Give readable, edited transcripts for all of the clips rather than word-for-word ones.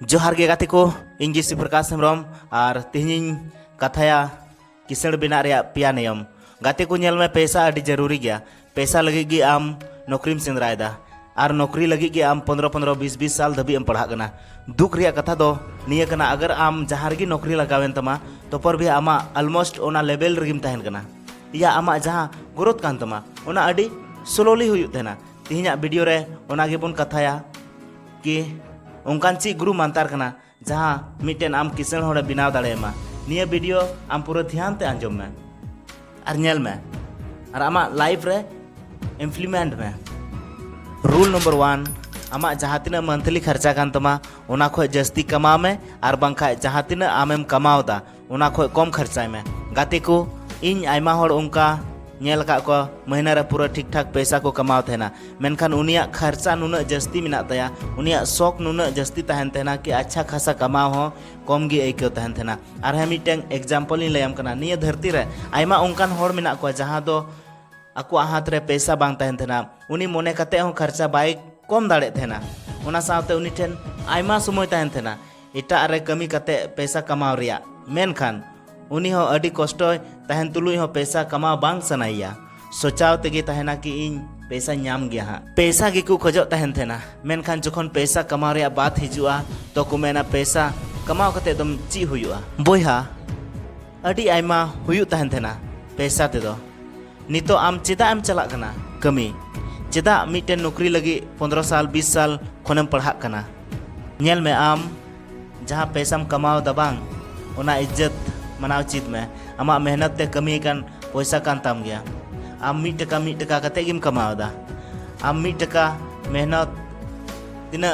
जोहार गे गाते को इन गिसी प्रकाश हेम्ब्रम और तिहिं कथाया किसण बिना रे पिया नियम गाते को नेल में पैसा अड़ी जरूरी गया पैसा लगे गी आम नौकरीम सेंद्रायदा और नौकरी लगे गी आम 15-15-20-20 साल धबी एम पढ़ा कना दुख रिया कथा दो निया कना अगर आम जहाँ रगी नौकरी लगावेन तमा तो पर भी आमा अलमोस्ट ओना लेवल रगिम तहन कना या आमा जहाँ ग्रोथ कान तमा ओना अड़ी स्लोली हुयुग तहना तिहिं वीडियो रे ओना गेबोन कथाया कि उनकान ची गुरु मानतार कना जहाँ मिटेन आम किसण होड़े बिनाव दाड़ेमा निया वीडियो आम पूरा ध्यान ते आंजम में और नेल में और आमा लाइफ रे इम्प्लीमेंट में रूल नंबर 1 आमा जहाँ तिना मंथली खर्चा कान तमा ओना खोय जस्ती कमाव में और बांखा जहाँ तिना आमेम कमावदा ओना खोय कम खर्चाय में गाते को इन आयमा होड़ उनका नेल का को महीना रे पूरा ठीक ठाक पैसा को कमाव थेना मेनखान उनिया खर्चा नुना जस्ती मिना तया उनिया शौक नुना जस्ती तहन थेना कि अच्छा खासा कमाव हो कम गे आइको तहन थेना और हम मिटें एग्जाम्पल इन लैम कना निया धरती रे आयमा उनकान होड़ मिना को जहाँ दो आको हाथ रे पैसा बांग तहन थेना उनी मोने कते हो खर्चा बाय कम दाड़े थेना उना साथे उनी ठेन आयमा समय तहन थेना एटा रे कमी कते पैसा कमाव रिया मेनखान उनी हो अड़ी कष्ट तहन तुलुई हो पैसा कमा बांग सनाइया सोचाव तेगे तहना कि इन पैसा नाम गया हाँ पैसा गे को खोजो तहन थेना मेनखान जखन पैसा कमाव रिया बात हिजुआ तो को मेना पैसा कमाव कते दम ची हुयुआ बोया अड़ी आयमा हुयु तहन थेना पैसा ते दो नितो आम चेदा एम चला कना कमी चेदा मिटेन नौकरी लगी 15 साल 20 साल खनम पढ़ा कना नेल में आम जहाँ पैसा कमाव दबांग ओना इज्जत मनाव चीज में आमा मेहनत ते कमी कान पैसा कान ताम गया आम 1 टका कते गिम कमावदा आम 1 टका मेहनत तिना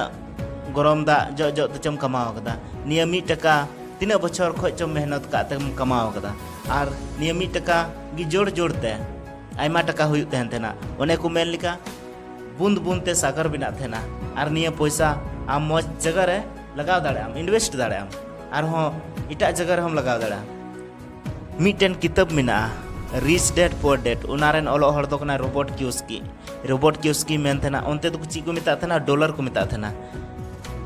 गरम दा जो जो तचम कमाव कदा निया 1 टका तिना बछर खोय चम मेहनत का तम कमाव कदा और निया 1 टका गी जोड़ जोड़ते आयमा टका हुयु तहन थेना ओने को मेन लिका बूंद बूंद ते सागर बिना थेना और निया पैसा आम मौज जगह रे लगाव दाड़ेम इन्वेस्ट दाड़ेम और हो इटा जगह हम लगाव दाड़ा मिटेन किताब मिना रिच डैड पुअर डैड उनारेन ओलो हड़ दो कना रोबोट कियोस्की मेन थेना ओनते तो ची को मिता थेना डॉलर को मिता थेना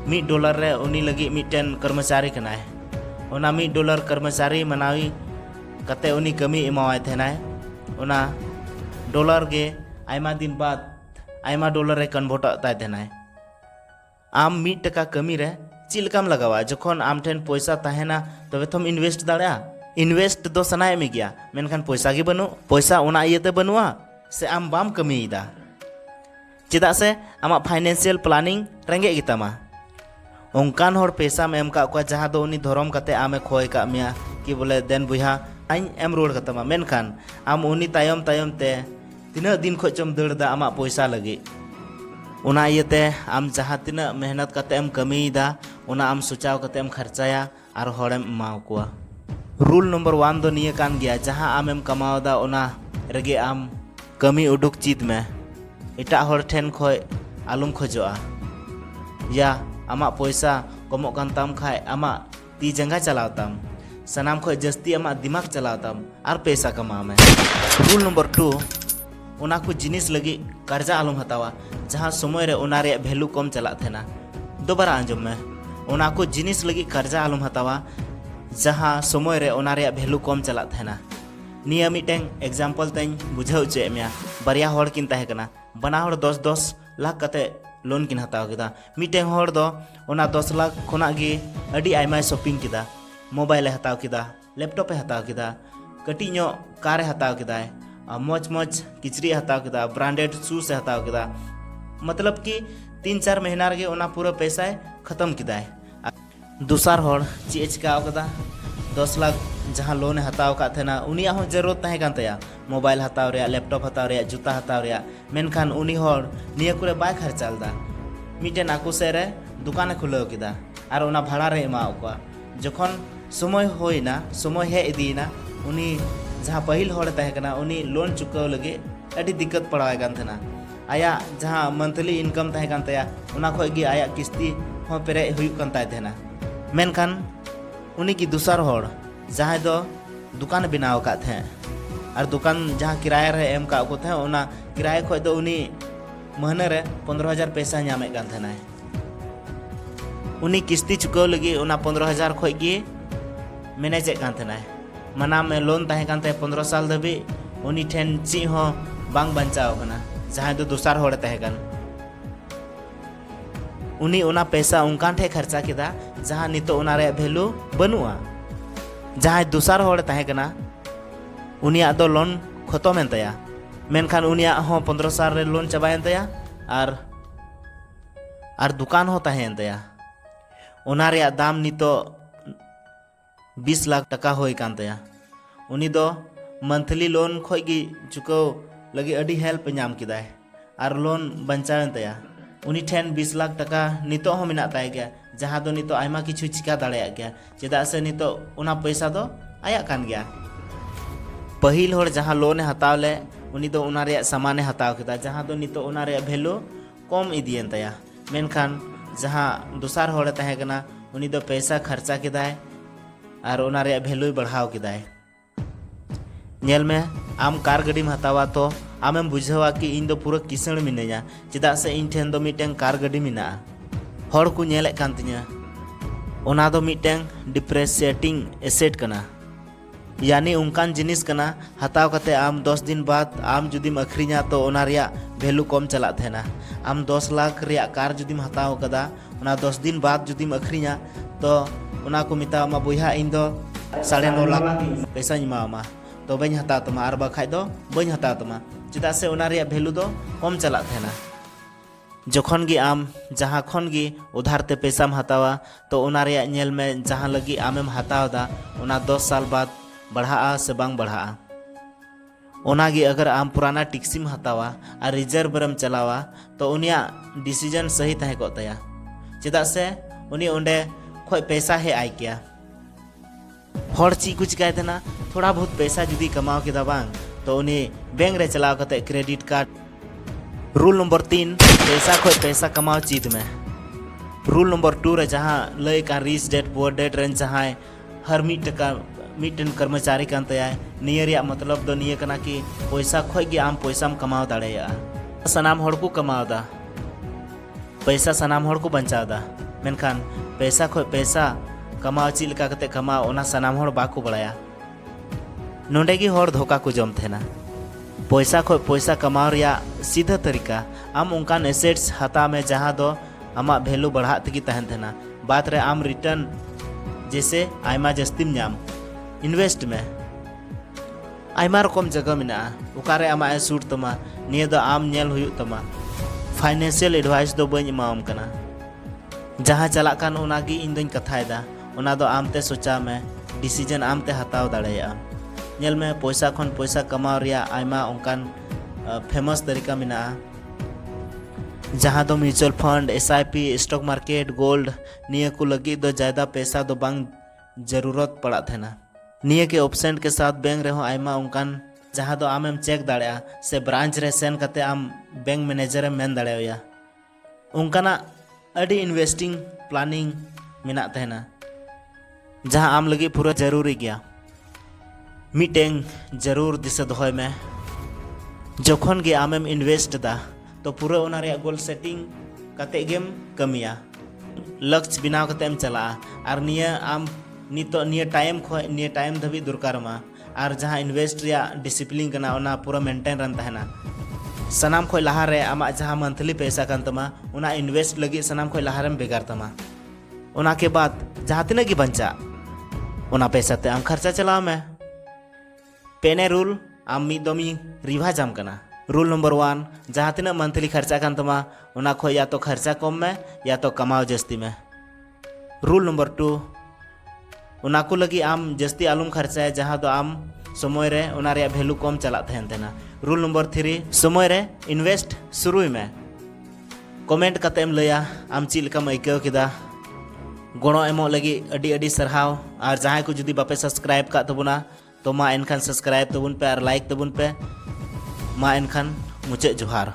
$1 रे उनी लगी मिटेन कर्मचारी कनाय ओना $1 कर्मचारी मनावी कते उनी कमी एमावाय थेनाय ओना डॉलर गे आयमा दिन बाद आयमा डॉलर रे कन्वर्ट ताय थेनाय आम 1 टका कमी रे चिलकाम लगावा जखन आम ठेन पैसा तहना तबे तुम इन्वेस्ट दाड़ा इन्वेस्ट दो सनाय में गया मेनखान पैसा गे बनु पैसा ओना इयते बनुआ से आम बाम कमीदा चेदा से आमा फाइनेंशियल प्लानिंग रेंगे गितामा ओंकान होड़ पैसा में एम का को जहाँ दो उनी धरम कते आमे खोय का मिया कि बोले देन बुहा आइन एम रोड कतमा मेनखान आम उनी तायम तायम ते तिना दिन खो चम दड़दा आमा पैसा लगी उना इयते आम जहाँ तिना मेहनत कते एम कमीदा उना आम सोचाव कते एम खर्चाया और होड़ेम एमाव कोआ रूल नंबर 1 दो निया कान गया जहाँ आमेम कमावदा उना रेगे आम कमी उडुक चीत में इटा होड़ ठेन खोय आलुम खोजोआ या आमा पैसा कमो कान ताम खाय आमा ती जंगा चलावताम सनाम खोय जस्ती आमा दिमाग चलावताम और पैसा कमाव में रूल नंबर 2 उना को जिनिस लगी कर्जा आलुम हतावा जहाँ समय रे उना रे वैल्यू कम चला थेना दोबारा आंजम में उना को जिनिस लगी कर्जा आलुम हतावा जहाँ समय रे उना रे वैल्यू कम चला थेना निया मिटें एग्जाम्पल तें बुझाव चे मिया बरिया होड़ किन तहे कना बना होड़ 10 लाख कते लोन किन हताव किदा मिटें होड़ दो उना 10 लाख खोना गे अडी आयमा शॉपिंग किदा मोबाइल हताव किदा लैपटॉप हताव किदा कटी नो कार हताव किदा मौज मौज किचरी हताव किदा ब्रांडेड शूज हताव किदा मतलब कि 3-4 महीना रे उना पूरा पैसा खत्म किदा दूसर होड़ चे चिकाव कदा 10 लाख जहाँ लोन हताव का थेना उनिया हो जरूरत तहे कान तया मोबाइल हताव रे लैपटॉप हताव रे जूता हताव रे मेनखान उनी होड़ निया कुरे बाय खर्चालदा मिटेन आकु से रे दुकान खुलाव किदा और उना भाड़ा रे एमाव को जखन समय होइना समय हे इदीना उनी जहाँ पहिल होड़ तहे कना उनी लोन चुकाव लगे अड़ी दिक्कत पड़ाय कान थेना आया जहाँ मंथली इनकम तहे कान तया उना खोय गे आया किस्ती हो पेरे हुयु कान ताय थेना मेनखान उनी की दूसर होड़ जहाँ दो दुकान बनाव का थे और दुकान जहाँ किराया रे एम का को थे उना किराया खोय दो उनी महीने रे 15,000 पैसा नामे कान थेना उनी किस्ती चुकाव लगी उना 15,000 खोज गे मैनेज कान थेनाय माना में लोन तहे कान थे 15 साल धबी उनी ठेन ची हो बांग बंचाव कना जहां दो दूसर होड़ तहे कान उनी उना पैसा उनकान ठे खर्चा किदा जहां नितो उना रे वैल्यू बनुआ जहां दूसर होड़ तहे कना उनिया दो लोन खत्म एन तया मेनखान उनिया हो 15 साल रे लोन चाबायन तया आर दुकान हो तहेन तया उना रे दाम नितो 20 लाख टका होई कान तया उनी दो मंथली लोन खोज गी चुकाव लगी अडी हेल्प नाम किदाय आर लोन बंचावन तया उनी ठेन 20 लाख टका नितो हो मिना ताय गया जहां दो नितो आयमा किछु चिका दाड़ेया गया चेदा से नितो उना पैसा दो आया कान गया पहिल होड़ जहां लोन हतावले उनी दो उना रे सामान हताव किदा जहां दो नितो उना रे वैल्यू कम इदियन तया मेनखान जहां दूसर होड़ तहे कना उनी दो पैसा खर्चा किदाय और उना रे वैल्यू बढ़ाव किदाय नेल में आम कार गाड़ी में हतावा तो आमें बुझावा कि इन दो पूरा किसण मिनेया चेदा से इन ठेन दो मिटें कार गाड़ी मिना हड़ को नेले कान तिया ओना दो मिटें डिप्रेसिएटिंग एसेट कना यानी उनकान जिनिस कना हताव कते आम 10 दिन बाद आम जुदीम अखरिया तो ओना रिया वैल्यू कम चला थेना आम 10 लाख रिया कार जुदीम हताव कदा ओना 10 दिन बाद जुदीम अखरिया तो ओना को मिता मा बुया इन दो 9.5 लाख पैसा इमामा तो बन हता तमा और बखाय दो बन हता तमा चेदा से ओना रिया वैल्यू दो कम चला थेना जखन गी आम जहां खन गी उधार ते पैसाम हतावा तो ओना रिया नेल में जहां लगी आमेम हतावदा ओना 10 साल बाद बढ़ा से बांग बढ़ा ओना गी अगर आम पुराना टिक्सीम हतावा और रिजर्व रम चलावा तो उनिया डिसीजन सही तहे को तया चेदा से उनी ओंडे खोय पैसा हे आय किया हर ची कुछ कहते थे थोड़ा बहुत पैसा जुदी कमाओ के बांग तो उन्हें बैंक रे चलाव कते क्रेडिट कार्ड रूल नंबर 3 पैसा खोज पैसा कमाओ चीज में रूल नंबर 2 रे जहां लय का रिच डेट पुअर डेट रेन जहां हर मिटन कर्मचारी कान तया नियर या मतलब दो निये कना कि पैसा खोज गे आम पैसाम कमाओ दाड़ेया सनाम हड़ को कमाओदा पैसा सनाम हड़ को बंचावदा मेनखान पैसा खोज पैसा कमाओ चीज लका कते कमाओ ओना सनाम हड़ बाको बड़ाया नोंडे गी हड़ धोखा को जम थेना पैसा खोज पैसा कमाओ रिया सीधा तरीका आम उनकान एसेट्स हता में जहां दो आमा वैल्यू बढ़ा तगी तहन थेना बात रे आम रिटर्न जैसे आयमा जस्तिम नाम इन्वेस्ट में आयमा रकम जगह मिना उकारे आमा सूट तमा निये दो आम नेल हुयु तमा फाइनेंशियल एडवाइस दो बኝ एमाम कना जहां चला कान ओनागी इन दोኝ कथायदा ओना दो आमते सोचा में डिसीजन आमते हताव दाड़ेया नेल में पैसा खन पैसा कमाओ रिया आयमा उनकान फेमस तरीका मिना जहां दो mutual fund SIP stock market gold निये को लगी दो ज्यादा पैसा दो बांग जरूरत पड़ा थेना निये के ऑप्शन के साथ बैंक रहो आयमा उनकान जहां दो आमेम चेक दाड़ेया से ब्रांच रे सेन कते आम बैंक मैनेजर मेन दाड़ेया उनकाना अडी इन्वेस्टिंग प्लानिंग मिना तहना जहां आम लगी पूरा जरूरी गया मीटिंग जरूर दिशा दोहय में जखन गे आमेम इन्वेस्ट दा तो पूरा ओना रे गोल सेटिंग कते गेम कमिया लक्ष्य बिनाव कतेम चला और निया आम नितो निया टाइम धबी दरकार मा और जहां इन्वेस्ट रिया डिसिप्लिन कना ओना पूरा मेंटेन रन तहना सनाम खोय लहा रे आमा जहां मंथली पैसा कान तमा ओना इन्वेस्ट लगी सनाम खोय लहा रे बेगार तमा ओना के बाद जहां तिना की बंचा ओना पैसा ते आम खर्चा चलाव में पेने रूल आम मिदमी रिवा जाम कना रूल नंबर 1 जहां तिना मंथली खर्चा कान तमा ओना खोय या तो खर्चा कम में या तो कमाओ जस्ती में रूल नंबर 2 ओना को लगी आम जस्ती आलूम खर्चा है जहां दो आम समय रे ओना रे वैल्यू कम चला थेन तेना रूल नंबर 3 समय रे इन्वेस्ट शुरू में कमेंट कतेम लया आम ची लका आइकाव किदा गणो एमो लगी अडी अडी सरहाव और जहां को जुदी बापे सब्सक्राइब का तबुना तो मा एनखान सब्सक्राइब तबुन पे और लाइक तबुन पे मा एनखान मुचे जोहार।